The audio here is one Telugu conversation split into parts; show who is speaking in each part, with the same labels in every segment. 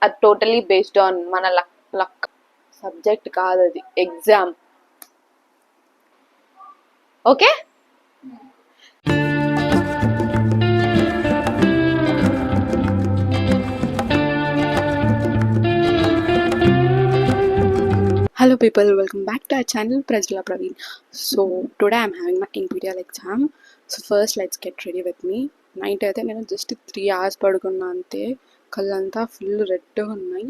Speaker 1: అది టోటలీ బేస్డ్ ఆన్ మన లక్. సబ్జెక్ట్ కాదు, అది exam. Okay. Hello people, welcome back to our channel Prajala Praveen. So today I'm having my NPTEL exam. So first let's get ready with me. Night అయితే నేను జస్ట్ 3 hours పడుకున్నా అంతే. కళ్ళంతా ఫుల్ రెడ్గా ఉన్నాయి.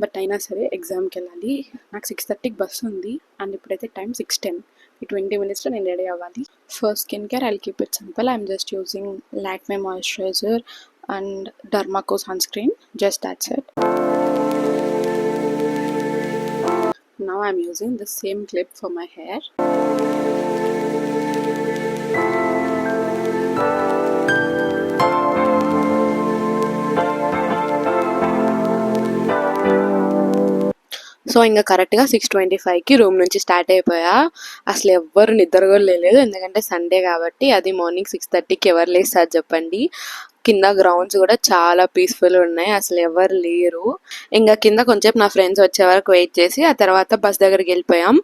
Speaker 1: బట్ అయినా సరే ఎగ్జామ్కి వెళ్ళాలి. నాకు 6:30కి బస్సు ఉంది అండ్ ఇప్పుడైతే టైం 6:10. ఈ 20 minutesలో నేను రెడీ అవ్వాలి. First skin care I'll keep it simple. I'm just using Lakme moisturiser and Dermaco sunscreen. Just that's it. Now I'm using the same clip for my hair. So ఇంకా కరెక్ట్గా 6:25కి రూమ్ నుంచి స్టార్ట్ అయిపోయా. అసలు ఎవ్వరు నిద్ర కూడా లేదు, ఎందుకంటే సండే కాబట్టి. అది మార్నింగ్ 6:30కి ఎవరు లేస్తారు చెప్పండి. కింద గ్రౌండ్స్ కూడా చాలా పీస్ఫుల్ ఉన్నాయి, అసలు ఎవరు లేరు. ఇంకా కింద కొంచెం నా ఫ్రెండ్స్ వచ్చే వరకు వెయిట్ చేసి ఆ తర్వాత బస్ దగ్గరికి వెళ్ళిపోయాం.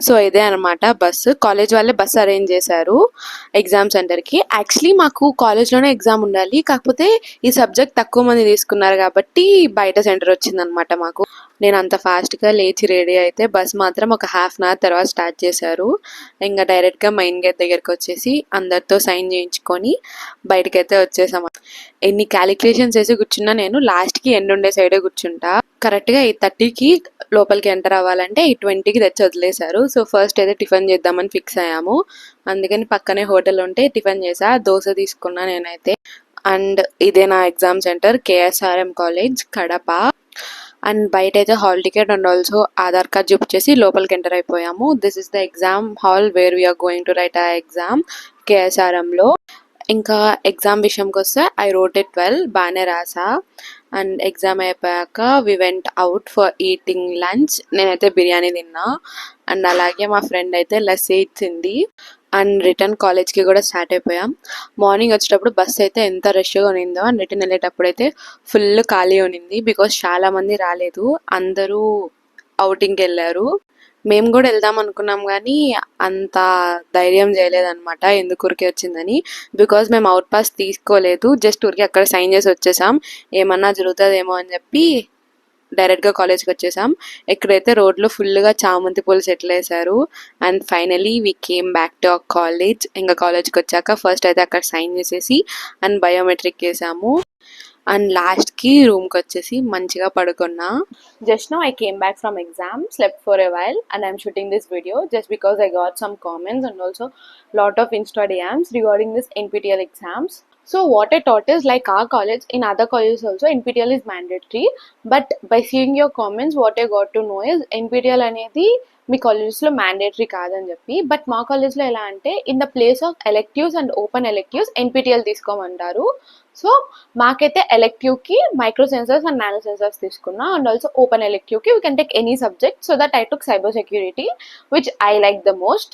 Speaker 1: సో ఇదే అనమాట బస్సు. కాలేజ్ వాళ్ళే బస్ అరేంజ్ చేశారు ఎగ్జామ్ సెంటర్కి. యాక్చువల్లీ మాకు కాలేజ్లోనే ఎగ్జామ్ ఉండాలి, కాకపోతే ఈ సబ్జెక్ట్ తక్కువ మంది తీసుకున్నారు కాబట్టి బయట సెంటర్ వచ్చిందనమాట మాకు. నేను అంత ఫాస్ట్గా లేచి రెడీ అయితే బస్ మాత్రం ఒక ½ hour తర్వాత స్టార్ట్ చేశారు. ఇంకా డైరెక్ట్గా మెయిన్ గేట్ దగ్గరికి వచ్చేసి అందరితో సైన్ చేయించుకొని బయటకైతే వచ్చేసాం. ఎన్ని క్యాలిక్యులేషన్స్ వేసి కూర్చున్నా నేను లాస్ట్కి ఎండ్ ఉండే సైడే కూర్చుంటా. కరెక్ట్గా 8:30కి లోపలికి ఎంటర్ అవ్వాలంటే 8:20కి తెచ్చి వదిలేశారు. సో ఫస్ట్ అయితే టిఫిన్ చేద్దామని ఫిక్స్ అయ్యాము. అందుకని పక్కనే హోటల్ ఉంటే టిఫిన్ చేసా. దోశ తీసుకున్నా నేనైతే. అండ్ ఇదే నా exam centre, KSRM college, Kadapa. And బయట అయితే hall ticket and also Aadhaar card చూపించేసి లోపలికి ఎంటర్ అయిపోయాము. This is the exam hall where we are going to write ఆ ఎగ్జామ్ KSRMలో. ఇంకా ఎగ్జామ్ విషయంకి వస్తే ఐ రోట్ ఇట్ వెల్, బాగానే రాసా. అండ్ ఎగ్జామ్ అయిపోయాక we went out for eating lunch. నేనైతే బిర్యానీ తిన్నా అండ్ అలాగే మా ఫ్రెండ్ అయితే లస్సీ ఇచ్చింది. అండ్ రిటర్న్ కాలేజ్కి కూడా స్టార్ట్ అయిపోయాం. మార్నింగ్ వచ్చేటప్పుడు బస్ అయితే ఎంత రష్గా ఉన్నిందో, అండ్ రిటర్న్ వెళ్ళేటప్పుడు అయితే ఫుల్ ఖాళీ ఉన్నింది. బికాస్ చాలా మంది రాలేదు, అందరూ అవుటింగ్కి వెళ్ళారు. మేము కూడా వెళ్దాం అనుకున్నాం కానీ అంత ధైర్యం చేయలేదన్నమాట, ఎందుకు ఊరికే వచ్చిందని. బికాజ్ మేము అవుట్ పాస్ తీసుకోలేదు, జస్ట్ ఊరికి అక్కడ సైన్ చేసి వచ్చేసాం. ఏమన్నా జరుగుతుందేమో అని చెప్పి డైరెక్ట్గా కాలేజ్కి వచ్చేసాం. ఎక్కడైతే రోడ్లో ఫుల్గా చామంతి పూలు సెటిల్ వేశారు. And finally we came back to our college. ఇంకా కాలేజ్కి వచ్చాక ఫస్ట్ అయితే అక్కడ సైన్ చేసేసి అండ్ బయోమెట్రిక్ చేసాము. అండ్ లాస్ట్కి రూమ్కి వచ్చేసి మంచిగా పడుకున్నా. Just now I came back from exam, slept for a while and I'm shooting this video just because I got some comments and also lot of Insta DMs regarding this NPTEL exams. So what I thought is, like our college, in other colleges also NPTEL is mandatory, but by seeing your comments what I got to know is NPTEL అనేది మీ కాలేజెస్లో మ్యాండేటరీ కాదని చెప్పి. బట్ మా కాలేజ్లో ఎలా అంటే in the place of electives and open electives NPTEL తీసుకోమంటారు. సో మాకైతే ఎలెక్టివ్కి micro sensors and nano sensors తీసుకున్నా అండ్ ఆల్సో ఓపెన్ ఎలెక్టివ్కి we can take any subject. So that I took cyber security which I like the most.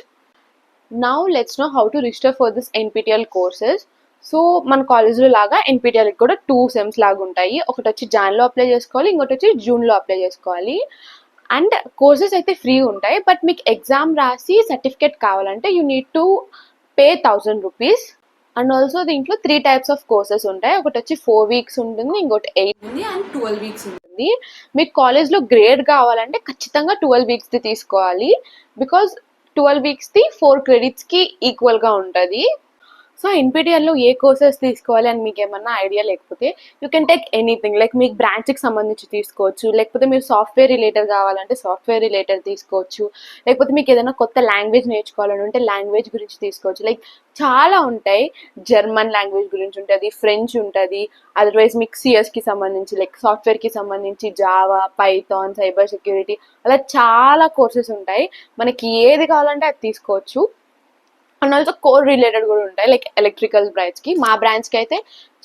Speaker 1: Now let's know how to register for this NPTEL courses. So మన కాలేజ్లో లాగా NPTELకి కూడా 2 సెమ్స్ లాగా ఉంటాయి. ఒకటి వచ్చి జాన్లో అప్లై చేసుకోవాలి, ఇంకోటి వచ్చి జూన్లో అప్లై చేసుకోవాలి. అండ్ కోర్సెస్ అయితే ఫ్రీ ఉంటాయి, బట్ మీకు ఎగ్జామ్ రాసి సర్టిఫికేట్ కావాలంటే you need to pay 1000 rupees. And also దీంట్లో 3 types ఆఫ్ కోర్సెస్ ఉంటాయి. ఒకటి వచ్చి 4 weeks ఉంటుంది, ఇంకోటి 8 ఉంది అండ్ 12 weeks ఉంటుంది. మీకు కాలేజ్లో గ్రేడ్ కావాలంటే ఖచ్చితంగా 12 weeksది తీసుకోవాలి, బికాజ్ 12 weeksది 4 creditsకి ఈక్వల్గా ఉంటుంది. సో NPTELలో ఏ కోర్సెస్ తీసుకోవాలి అని మీకు ఏమన్నా ఐడియా లేకపోతే you can take anything. Like మీకు బ్రాంచ్కి సంబంధించి తీసుకోవచ్చు, లేకపోతే మీరు సాఫ్ట్వేర్ రిలేటెడ్ కావాలంటే సాఫ్ట్వేర్ రిలేటెడ్ తీసుకోవచ్చు, లేకపోతే మీకు ఏదైనా కొత్త లాంగ్వేజ్ నేర్చుకోవాలని ఉంటే లాంగ్వేజ్ గురించి తీసుకోవచ్చు. లైక్ చాలా ఉంటాయి. జర్మన్ లాంగ్వేజ్ గురించి ఉంటుంది, ఫ్రెంచ్ ఉంటుంది, అదర్వైజ్ మీకు సిఎస్కి సంబంధించి లైక్ సాఫ్ట్వేర్కి సంబంధించి జావా, పైథాన్, సైబర్ సెక్యూరిటీ, అలా చాలా కోర్సెస్ ఉంటాయి. మనకి ఏది కావాలంటే అది తీసుకోవచ్చు. అండ్ ఆల్సో కోర్ రిలేటెడ్ కూడా ఉంటాయి, లైక్ ఎలక్ట్రికల్ బ్రాంచ్కి. మా బ్రాంచ్కి అయితే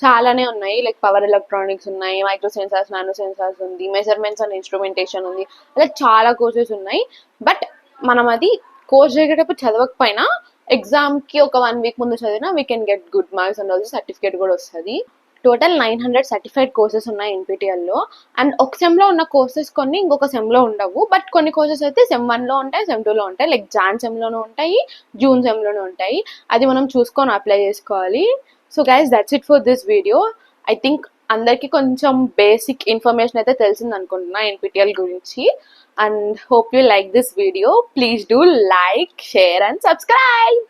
Speaker 1: చాలానే ఉన్నాయి, లైక్ పవర్ ఎలక్ట్రానిక్స్ ఉన్నాయి, మైక్రో సెన్సార్స్, నానో సెన్సార్స్ ఉంది, మెజర్మెంట్స్ అండ్ ఇన్స్ట్రుమెంటేషన్ ఉంది, అలా చాలా కోర్సెస్ ఉన్నాయి. బట్ మనం అది కోర్స్ చేసేటప్పుడు చదవకపోయినా ఎగ్జామ్కి ఒక 1 week ముందు చదివినా we can get good marks and also certificate కూడా వస్తుంది. టోటల్ 900 సర్టిఫైడ్ కోర్సెస్ ఉన్నాయి ఎన్పిటిఎల్లో. అండ్ ఒక సెమ్లో ఉన్న కోర్సెస్ కొన్ని ఇంకొక సెమ్లో ఉండవు. బట్ కొన్ని కోర్సెస్ అయితే సెమ్ 1లో ఉంటాయి, సెమ్ 2లో ఉంటాయి. లైక్ జాన్ సెమ్లోనూ ఉంటాయి, జూన్ సెమ్లోనూ ఉంటాయి. అది మనం చూసుకొని అప్లై చేసుకోవాలి. So guys, that's it for this video. I think అందరికీ కొంచెం బేసిక్ ఇన్ఫర్మేషన్ అయితే తెలిసింది అనుకుంటున్నా ఎన్పిటిఎల్ గురించి. And hope you like this video. Please do like, share and subscribe.